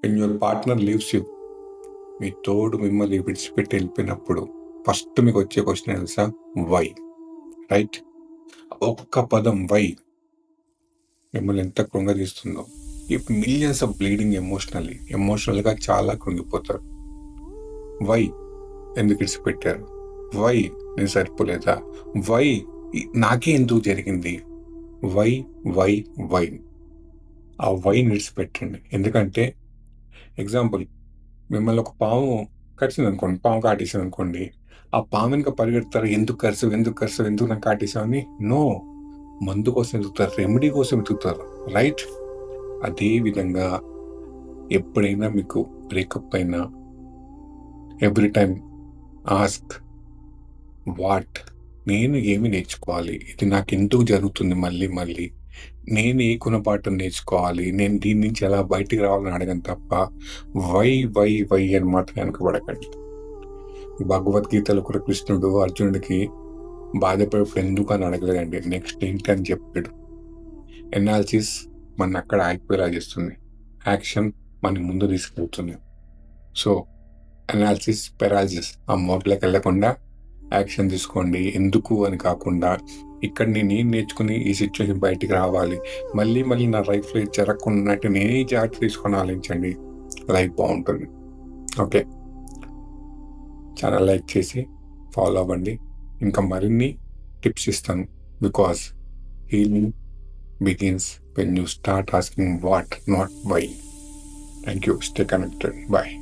When your partner leaves you, మీ తోడు మిమ్మల్ని విడిచిపెట్టి వెళ్ళిపోయినప్పుడు ఫస్ట్ మీకు వచ్చే క్వశ్చన్ తెలుసా? వై. రైట్? ఒక్క పదం వై మిమ్మల్ని ఎంత కృంగదీస్తుందో. ఈ మిలియన్స్ ఆఫ్ బ్లీడింగ్ ఎమోషనల్గా చాలా కృంగిపోతారు. వై ఎందుకు విడిచిపెట్టారు? వై నేను సరిపోలేదా? వై నాకే ఎందుకు జరిగింది? వై వై వై ఆ వై విడిచిపెట్టండి. ఎందుకంటే ఎగ్జాంపుల్, మిమ్మల్ని ఒక పాము కరిచింది అనుకోండి, పాము కాటేసింది అనుకోండి, ఆ పాము వెనుక పరిగెడతారు, ఎందుకు నాకు కాటేసావని? నో, మందు కోసం వెతుకుతారు, రెమెడీ కోసం వెతుకుతారు. రైట్? అదే విధంగా ఎప్పుడైనా మీకు బ్రేకప్ అయినా ఎవ్రీ టైం ఆస్క్ వాట్, నేను ఏమి నేర్చుకోవాలి, ఇది నాకు ఎందుకు జరుగుతుంది మళ్ళీ నేను ఏ గుణపాఠం నేర్చుకోవాలి, నేను దీని నుంచి ఎలా బయటికి రావాలని అడగను తప్ప వై వై వై అని మాత్రం వెనకబడకండి. భగవద్గీతలో కూడా కృష్ణుడు అర్జునుడికి బాధపడినప్పుడు ఎందుకు అని అడగలేదండి, నెక్స్ట్ ఏంటి అని చెప్పాడు. ఎనాలిసిస్ మన అక్కడ ఆగిపోయేలా చేస్తుంది, యాక్షన్ మన ముందు తీసుకెళ్తుంది. సో అనాలిసిస్ పెరాలసిస్ ఆ మోడ్లోకి వెళ్ళకుండా యాక్షన్ తీసుకోండి. ఎందుకు అని కాకుండా ఇక్కడ నేను ఏం నేర్చుకుని ఈ సిచ్యువేషన్ బయటికి రావాలి, మళ్ళీ నా లైఫ్లో ఇది జరగకుండా నేనే జాగ్రత్త తీసుకొని ఆలోచించండి, లైఫ్ బాగుంటుంది. ఓకే, ఛానల్ లైక్ చేసి ఫాలో అవ్వండి. ఇంకా మరిన్ని టిప్స్ ఇస్తాను. Because healing begins when you start asking what, not why. Thank you. Stay connected. Bye.